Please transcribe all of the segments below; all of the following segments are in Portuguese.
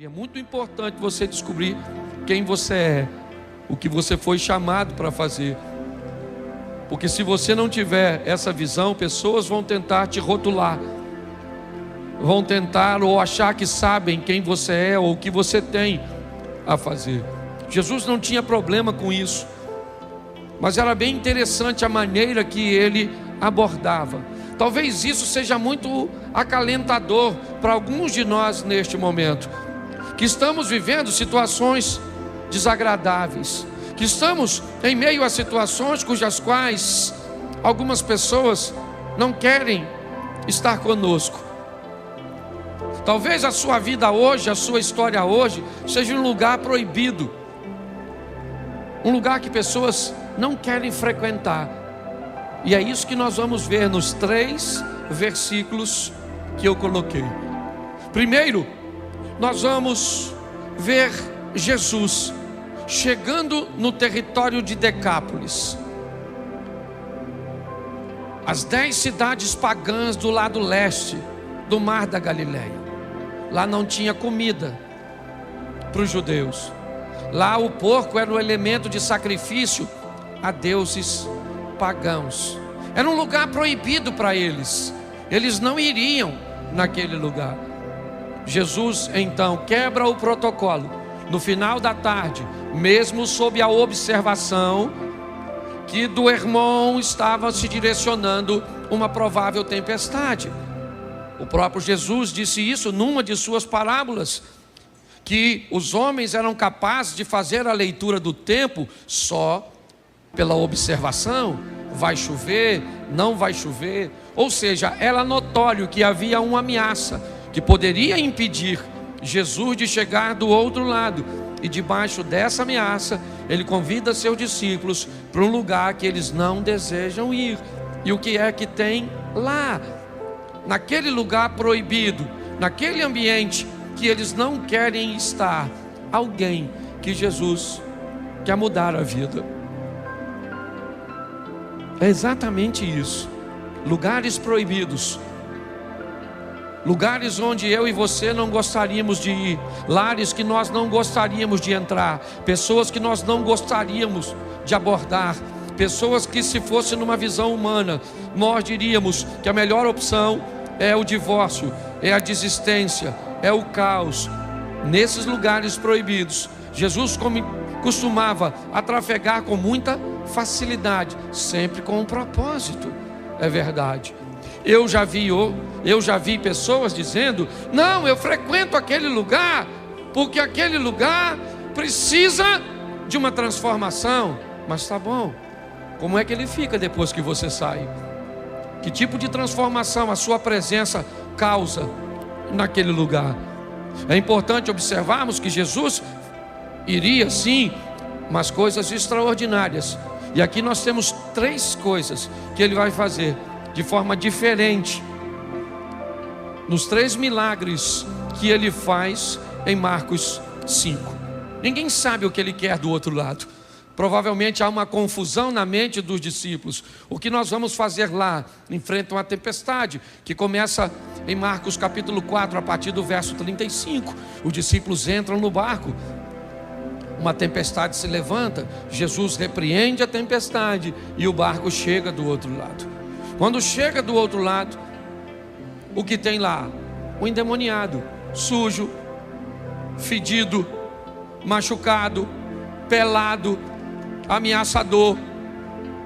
É muito importante você descobrir quem você é, o que você foi chamado para fazer. Porque se você não tiver essa visão, pessoas vão tentar te rotular, vão tentar ou achar que sabem quem você é ou o que você tem a fazer. Jesus não tinha problema com isso, mas era bem interessante a maneira que ele abordava. Talvez isso seja muito acalentador para alguns de nós neste momento, que estamos vivendo situações desagradáveis, que estamos em meio a situações cujas quais algumas pessoas não querem estar conosco. Talvez a sua vida hoje, a sua história hoje, seja um lugar proibido, um lugar que pessoas não querem frequentar. E é isso que nós vamos ver nos 3 versículos que eu coloquei. Primeiro, nós vamos ver Jesus chegando no território de Decápolis, as 10 cidades pagãs do lado leste do Mar da Galileia. Lá não tinha comida para os judeus. Lá o porco era um elemento de sacrifício a deuses pagãos. Era um lugar proibido para eles. Eles não iriam naquele lugar. Jesus então quebra o protocolo. No final da tarde, mesmo sob a observação que do Hermon estava se direcionando uma provável tempestade. O próprio Jesus disse isso numa de suas parábolas, que os homens eram capazes de fazer a leitura do tempo só pela observação. Vai chover, não vai chover. Ou seja, era notório que havia uma ameaça que poderia impedir Jesus de chegar do outro lado. E debaixo dessa ameaça, ele convida seus discípulos para um lugar que eles não desejam ir. E o que é que tem lá? Naquele lugar proibido, naquele ambiente que eles não querem estar, alguém que Jesus quer mudar a vida. É exatamente isso. Lugares proibidos, lugares onde eu e você não gostaríamos de ir, lares que nós não gostaríamos de entrar, pessoas que nós não gostaríamos de abordar, pessoas que, se fosse numa visão humana, nós diríamos que a melhor opção é o divórcio, é a desistência, é o caos. Nesses lugares proibidos, Jesus costumava trafegar com muita facilidade, sempre com um propósito. É verdade. Eu já vi pessoas dizendo: não, eu frequento aquele lugar porque aquele lugar precisa de uma transformação. Mas tá bom, como é que ele fica depois que você sai? Que tipo de transformação a sua presença causa naquele lugar? É importante observarmos que Jesus iria sim, mas coisas extraordinárias. E aqui nós temos 3 coisas que ele vai fazer de forma diferente nos 3 milagres que ele faz em Marcos 5. Ninguém sabe o que ele quer do outro lado. Provavelmente há uma confusão na mente dos discípulos. O que nós vamos fazer lá? Enfrentam a tempestade, que começa em Marcos capítulo 4, a partir do verso 35. Os discípulos entram no barco, uma tempestade se levanta, Jesus repreende a tempestade e o barco chega do outro lado. Quando chega do outro lado, o que tem lá? O endemoniado, sujo, fedido, machucado, pelado, ameaçador,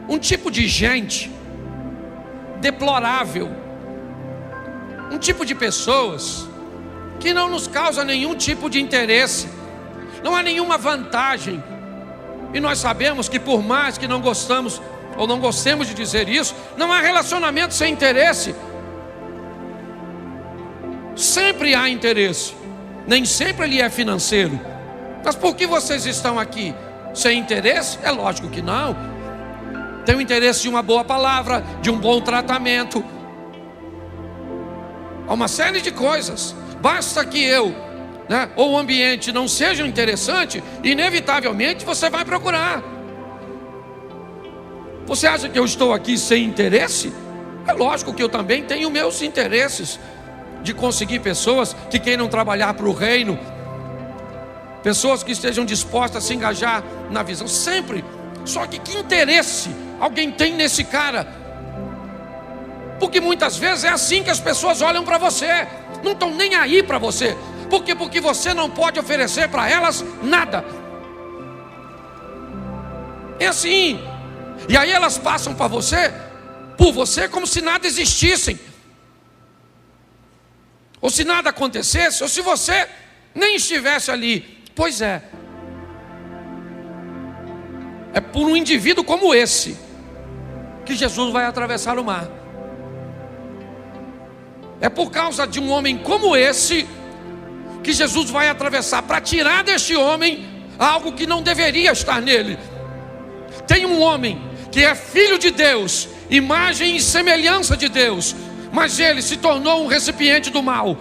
um tipo de gente deplorável, um tipo de pessoas que não nos causa nenhum tipo de interesse, não há nenhuma vantagem. E nós sabemos que, por mais que não gostamos ou não gostemos de dizer isso, não há relacionamento sem interesse. Sempre há interesse, nem sempre ele é financeiro. Mas por que vocês estão aqui? Sem interesse? É lógico que não. Tem o interesse de uma boa palavra, de um bom tratamento. Há uma série de coisas. Basta que ou o ambiente não seja interessante, inevitavelmente você vai procurar. Você acha que eu estou aqui sem interesse? É lógico que eu também tenho meus interesses de conseguir pessoas que queiram trabalhar para o reino, pessoas que estejam dispostas a se engajar na visão, sempre. Só que interesse alguém tem nesse cara? Porque muitas vezes é assim que as pessoas olham para você, não estão nem aí para você. Por quê? Porque você não pode oferecer para elas nada. É assim. E aí elas passam por você como se nada existissem, ou se nada acontecesse, ou se você nem estivesse ali. Pois é por um indivíduo como esse que Jesus vai atravessar o mar. É por causa de um homem como esse que Jesus vai atravessar, para tirar deste homem algo que não deveria estar nele. Tem um homem que é filho de Deus, imagem e semelhança de Deus, mas ele se tornou um recipiente do mal.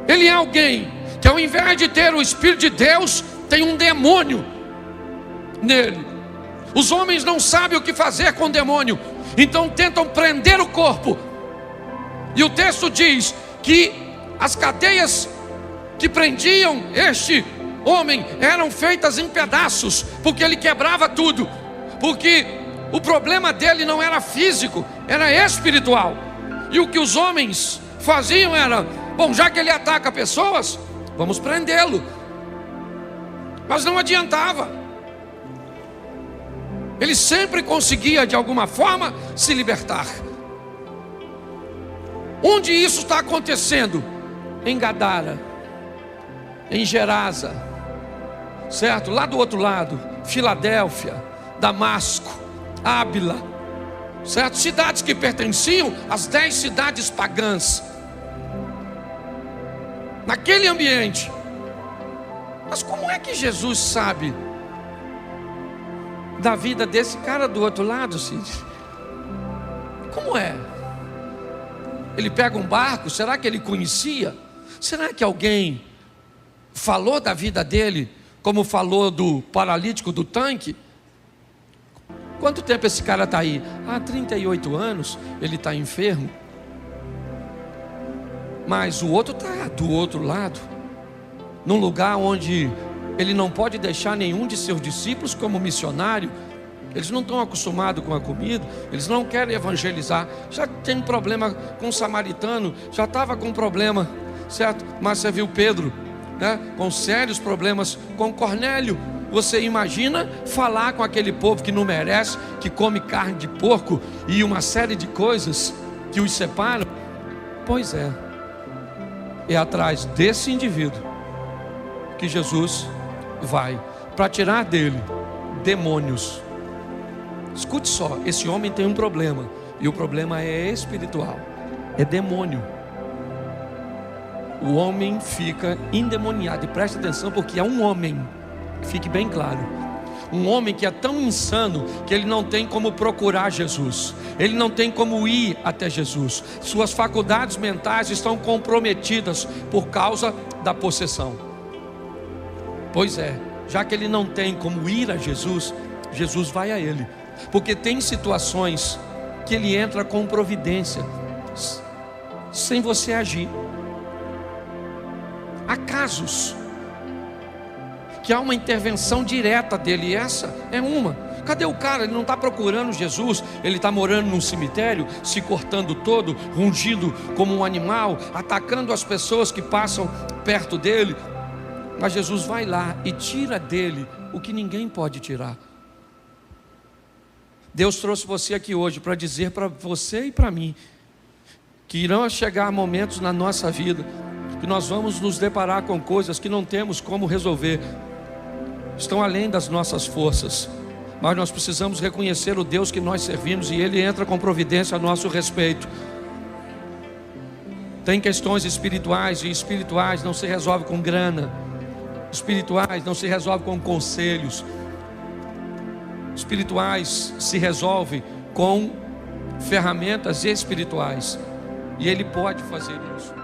Ele é alguém que, ao invés de ter o Espírito de Deus, tem um demônio nele. Os homens não sabem o que fazer com o demônio, então tentam prender o corpo. E o texto diz que as cadeias que prendiam este homem eram feitas em pedaços, porque ele quebrava tudo. Porque o problema dele não era físico, era espiritual. E o que os homens faziam era: bom, já que ele ataca pessoas, vamos prendê-lo. Mas não adiantava. Ele sempre conseguia de alguma forma se libertar. Onde isso está acontecendo? Em Gadara, em Gerasa, certo? Lá do outro lado, Filadélfia, Damasco, Ábila, certo? Cidades que pertenciam às 10 cidades pagãs. Naquele ambiente. Mas como é que Jesus sabe da vida desse cara do outro lado, Cid? Como é? Ele pega um barco, será que ele conhecia? Será que alguém falou da vida dele, como falou do paralítico do tanque? Quanto tempo esse cara está aí? 38 anos, ele está enfermo. Mas o outro está do outro lado, num lugar onde ele não pode deixar nenhum de seus discípulos como missionário. Eles não estão acostumados com a comida, eles não querem evangelizar. Já tem problema com o samaritano, já estava com problema, certo? Mas você viu Pedro, né? Com sérios problemas com Cornélio. Você imagina falar com aquele povo que não merece, que come carne de porco e uma série de coisas que os separam? Pois é atrás desse indivíduo que Jesus vai, para tirar dele demônios. Escute só, esse homem tem um problema, e o problema é espiritual, é demônio. O homem fica endemoniado, e preste atenção, porque é um homem, fique bem claro, um homem que é tão insano que ele não tem como procurar Jesus, ele não tem como ir até Jesus. Suas faculdades mentais estão comprometidas por causa da possessão. Pois é, já que ele não tem como ir a Jesus, Jesus vai a ele. Porque tem situações que ele entra com providência, sem você agir. Há casos que há uma intervenção direta dele, e essa é uma. Cadê o cara? Ele não está procurando Jesus, ele está morando num cemitério, se cortando todo, rungindo como um animal, atacando as pessoas que passam perto dele. Mas Jesus vai lá e tira dele o que ninguém pode tirar. Deus trouxe você aqui hoje para dizer para você e para mim que irão chegar momentos na nossa vida que nós vamos nos deparar com coisas que não temos como resolver, estão além das nossas forças, mas nós precisamos reconhecer o Deus que nós servimos, e Ele entra com providência a nosso respeito. Tem questões espirituais, e espirituais não se resolve com grana, espirituais não se resolve com conselhos, espirituais se resolve com ferramentas espirituais, e Ele pode fazer isso.